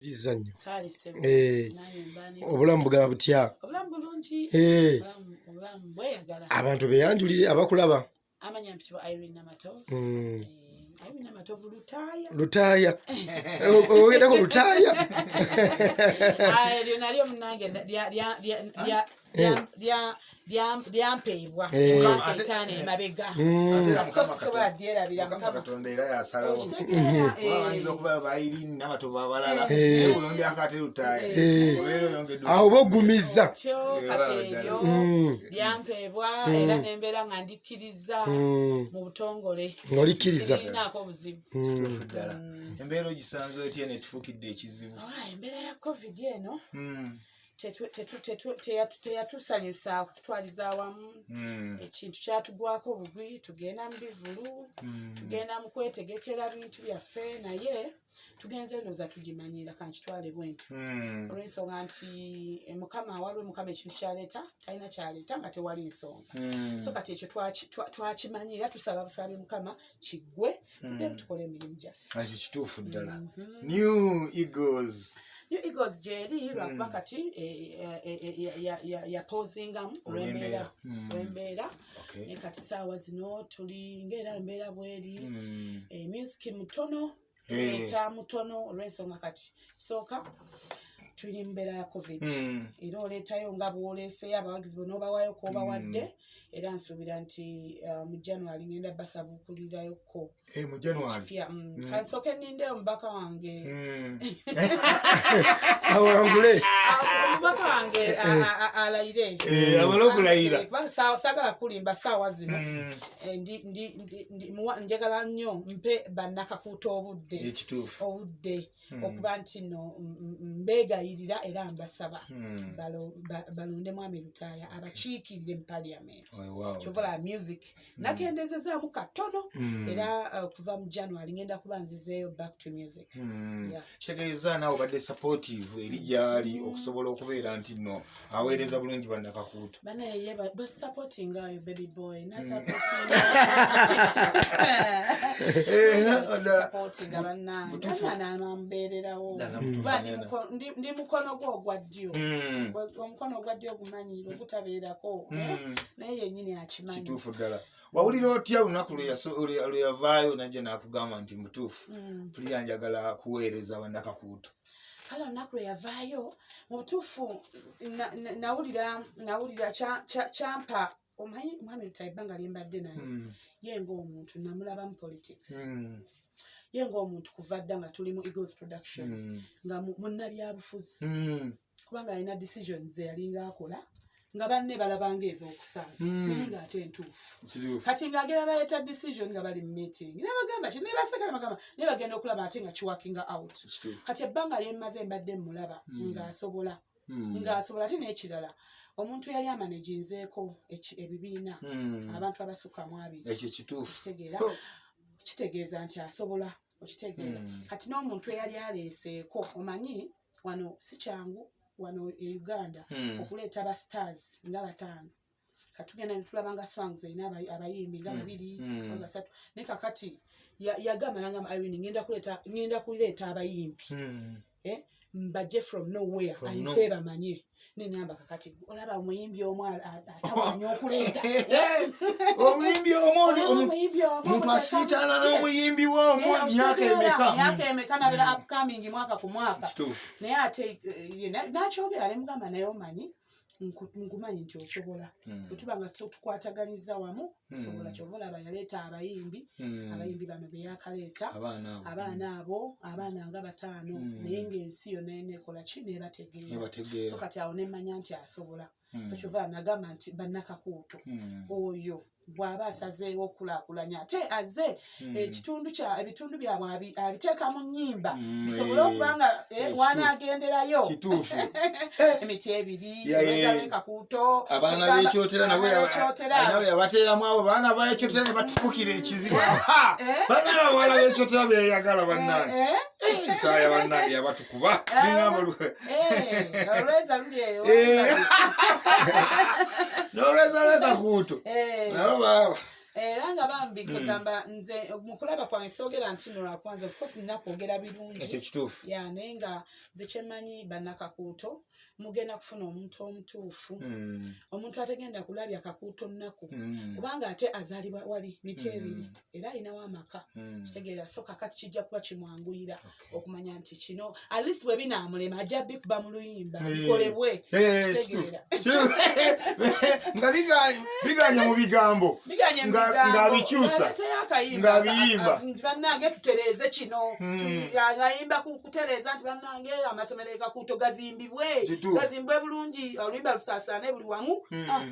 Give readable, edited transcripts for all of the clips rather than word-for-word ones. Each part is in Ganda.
Lizanyo. Kale sebo. Obulamu bugaba butya? Obulamu bulungi. Obulamu bweyagala. Abantu beyanjulire abakulaba. Amanya mpitibwa Irene Namatovu. Irene Namatovu Lutaaya. Lutaaya. Ogenda ko Lutaaya. Lyo nalyo munange lyampeebwa etane mabega so sobola dyerabira Katonda era yasalawo wayinza okuba Irene Namatovu abalala oyongera kati Lutaaya awo bogumiza kati eryo lyampeebwa era nembeera nga ndikkiriza mu butongole ng'olikkiriza nako obuzibu ddala embeera ogisanze otya ne tufuukidde ekizibu embeera ya covid eno teyatusanyusa kutwaliza awamu ekintu kyatugwako bugwi tugenda mu bivulu tugenda mu kwetegekera bintu byaffe naye tugenze ndoza tugimanyira kankitwale bwentu olw'ensonga nti mukama waliwo mukama ekintu kyaleeta talina kyaleeta nga tewali nsonga so kati ekyo twakimanyira tusaba busabe mukama kiggwe tudde tukole emirimu gyaffe ekyo kituufu ddala New Eagles jeri lwakuba kati yapozingamu olw'embeera naye kati saawa zino tuli ng'era embeera bweri music mutono eta mutono olw'ensonga kati kisooka tuli mbeera ya covid era oleetayo nga bwoleeseyo abawagizi bonna obawayo kobawadde era nsuubira nti mu January ngenda basabukulirayoko mu January kansooke nnindeyo omubaka wange awangule omubaka wange alayire abala okulayira saagala kulimba saawa zino njagala nnyo mpe bannakakuuta obudde okuba nti no mbegayirira era mbasaba balonde Mwami Lutaaya abakiikirire mu parliament kyovola music nakendezezaamu katono era kuva mu January ngenda kuba nzizeeyo back to music kitegeeza naawe obadde supportive eri gyali okusobola okubeera nti no aweereza bulungi bannakakuuta banaye basupportingayo baby boy nasupportinga bannanambeererawo ndi mukono gwo ogwa ddyo omukono ogwa ddyo ogumanyi bwe gutabeerako naye yennyini akimanyi kituufu ddala wawulira otya olunaku lwe yavaayo najja n'akugamba nti mutuufu pulira njagala kuweereza bannakakuuta kale olunaku lwe yavaayo mu butuufu nawulira kyampa omanyi Mwami Lutaaya ebbanga lye mbadde naye ye ng'omuntu namulabamu politics ye ng'omuntu kuva dda nga tuli mu Eagles production nga munnabyabufuzi kubanga alina decisions ze yalinga akola nga banne balabanga ez'okusaana naye ng'ate entuufu kati ng'agenda naleeta decision nga bali mu meeting nebagamba ki nebaseka nebagamba naye bagenda okulaba ate nga kiwakinga out kati ebbanga lye mmaze mbadde mmulaba ng'asobola ate n'ekirala omuntu yali amanaginzeeko ebibiina abantu abasukka mu abiri ekyo kituufu kitegeeza nti asobola okitegeera kati n'omuntu eyali aleeseeko omanyi wano si kyangu wano e Uganda okuleeta aba stars nga 5 katugenda netulaba nga songs erina abayimbi nga 2 oba 3 naye kakati yagamba nangamba Irene ngenda kuleeta abayimbi mbajje from nowhere ayise bamanye nenyamba kakati olaba omuyimbi omu atawanya okuleeta omuyimbi omuntu asiitaana n'omuyimbi w'omu myaka emeka nabeera upcoming mwaka ku mwaka naye ate nakyogera nemugamba naye omanyi nkumanyi nti osobola bwetuba nga tukwataganyiza wamu osobola kyova olaba yaleeta abayimbi bano beyakaleeta abaana nga 5 naye ng'ensi yonna enekola ki nebategeera so kati awo nemmanya nti asobola so kyova nagamba nti bannakakuuto oyo bw'aba asazeewo okulaakulanya ate azze ebitundu byabwe abiteeka mu nnyimba bisobole okuba nga wanaagenderayo emiti ebiri kakuuto abaana b'ekyotera nawe yabateeramu abo baana b'ekyotera ne batufukira ekizibu baana abawala b'ekyotera beyagala bannange Lutaaya bannange yabatukuba ningamba olweza luli eyo n'olweza lwekakuuto nabo baaba era nga bambi kagamba nze mukulaba kwange soogera nti no lwakwanza of course nina kwogera birungi ekyo kituufu naye nga nze kyemanyi bannakakuuto mugenda kufuna omuntu omutuufu omuntu ategenda kulabya kakuuto nnaku kubanga ate azaalibwa wali miti ebiri era alinawo amaka kitegeera so kakati kijja kuba kimwanguyira okumanya nti kino at least bwe binaamulema ajja bikuba mu luyimba bikolebwe kitegeera nga biganya mu bigambo nga bikyusa nga biyimba bannange tutereeze kino ngayimba kutereeza nti bannange amasomero ekakuuto gazimbwe bulungi oluyimba lusaasaane buli wamu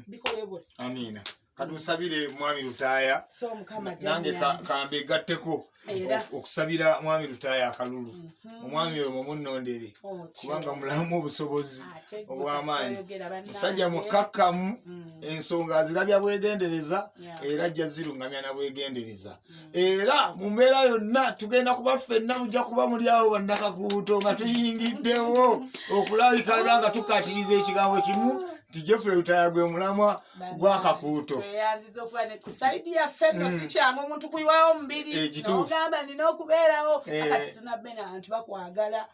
bikolebwe amiina katusabire mwami Lutaaya nange kambe gatteko okusabira mwami Lutaaya akalulu omwami oyo mumunondere kubanga mulamu obusobozi obw'amaanyi musajja mukakkamu ensonga azirabya bwegendereza era ajja zirungamya na bwegendereza era mu mbeera yonna tugenda kuba ffenna mujja kuba muli awo bannakakuuto nga tuyingiddewo okulabika era nga tukkatiriza ekigambo kimu nti Geoffrey Lutaaya gwe mulamwa gw'akakuuto tweyaziza okuba ne kusaidi yaffe nno si kyangu omuntu kuyiwawo omubiri n'ogamba nina okubeerawo akati Ssuuna abantu bakwagala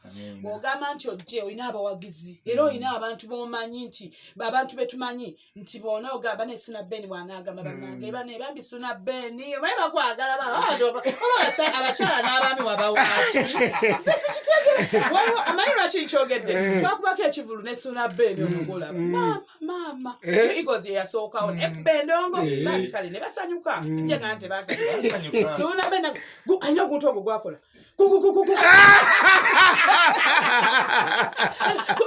bw'ogamba nti ojje olina abawagizi era olina abantu b'omanyi nti abantu betumanyi nti boona ogamba ne Ssuuna bw'anaagamba bannange bane bambi Ssuuna obaye bakwagala abakyala n'abaami wabawaki nze sikitegere amanyi lwaki nkyogedde twakubako ekivulu ne Ssuuna omugolaba maama igozi yasookawo ebbendongo bambi kale ne basanyuka sijja nga nti basanyuka Ssuuna alina oguntu ogwo gwakola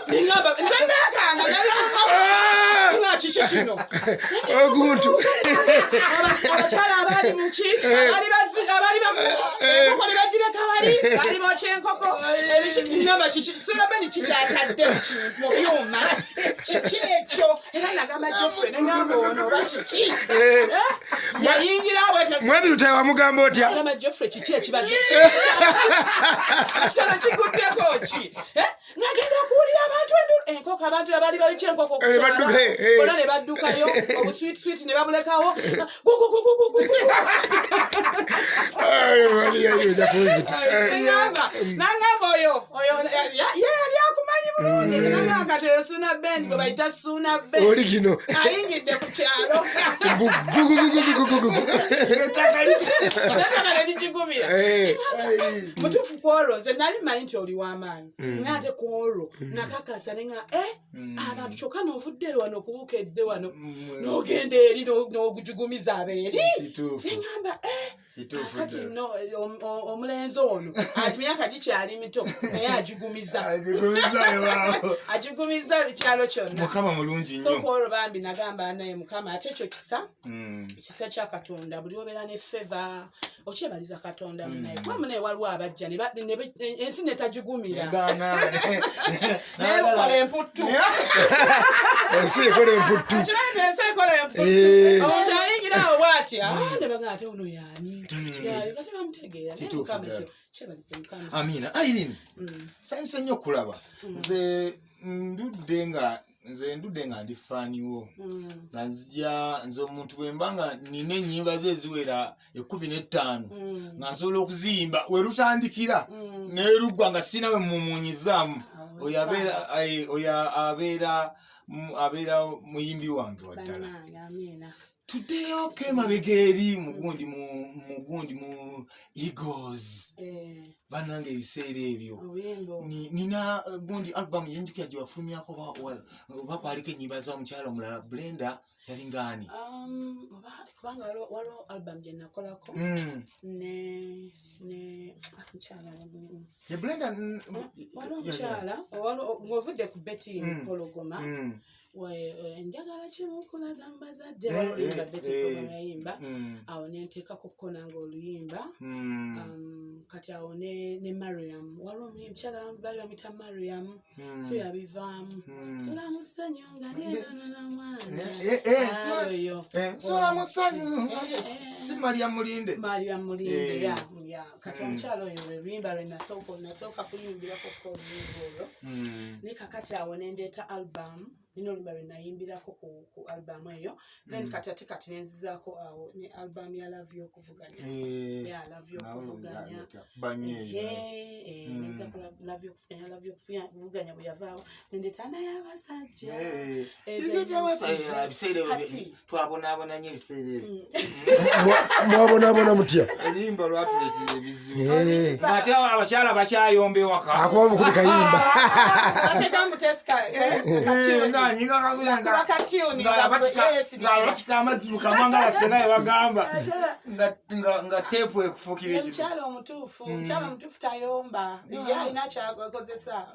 ningamba nzenakanga nga kiki kino oguntu abakyala abali muki abali enkoko ne bagireka bali bookya enkoko ngamba Ssuuna kikyatadde mu byuma kiki ekyo era nagamba Geoffrey negamba ono oba kiki yayingira mwami Lutaaya wamugamba otya nagamba Geoffrey kiki ekibadde kino kiguddeko ki nagenda okuwulira abantu enkoko abantu abali balikya enkoko bona ne baddukayo obuswiti ne babulekawo nangamba oyo yali akumanyi bulungi nagamba kati oyo Ssuuna gwe bayita Ssuuna oli gino ayingidde ku kyalo ettaka nerikigumira mutuufu ku olwo nze nali mmanyi nti oli w'amaanyi ngate ku olwo nakakasa nenga abantu kyokka n'ovudde wano okubukedde wano n'ogenda eri n'ogujugumiza abeeri nengamba kati no omulenzi ono emyaka gikyali mito naye agigumiza ekyalo kyonna mukama mulungi nnyo so ku olwo bambi nagamba naye mukama ate ekyo kisa kya Katonda buli obeera ne feva okyebaliza Katonda munaye kuba munaye waliwo abajja ensi netagigumira naye ukola emputtu ensi ekola emputtu omuntu ayingirawo bw'ati ne bagamba ate ono yaani kati bamutegeera kyebalize mukama amiina Irene nsanyusa nnyo okulaba nze ndudde nga ndi faaniwo nga nze omuntu bwe mba nga nina ennyimba ze eziwera 15 nga nsobola okuziyimba we lutandikira naye luggwa nga sirina we mumunyizaamu oyo abeera muyimbi wange waddala tuddeyo kemabega eri mugundi mu Eagles bannange ebiseera ebyo nina gundi album yenjukira gye wafulumyako oba kwaliko ennyimba za omukyala omulala Brenda yali ngaani kubanga waliwo album gye nakolako Brenda waliwo omukyala ng'ovudde ku Betty Mpologoma njagala kimukulaga mu bazadde oluyimba Betty Mpologoma yayimba awo nenteekako ko nange oluyimba kati awo ne Mariam waliwo omukyala bali bamuyita Mariam so yabivaamu sola musanyu nga nenono namwana oyo sola musanyu si Mariam Mulinde kati omukyala oyo lwe luyimba lwe nasooka kuyimbirako ko oluyimba olwo ne kakati awo nendeeta album nino olumba lwe nayimbirako ku album eyo then kati nenzizaako awo ne album ya Love y'okuvuganya Love y'okuvuganya Love y'okuvuganya bwe yavaawo nendeeta n'ay'abasajja twabonaabonanye ebiseera mwabonaabona mutya elimba lwatuleetera ebizibu ate abakyala bakyayomba ewaka akuba bukuli kayimba batika amazzi mukamwa nga basenga bebagamba nga teepu ekufukira omukyala omutuufu tayomba alina kyakozesa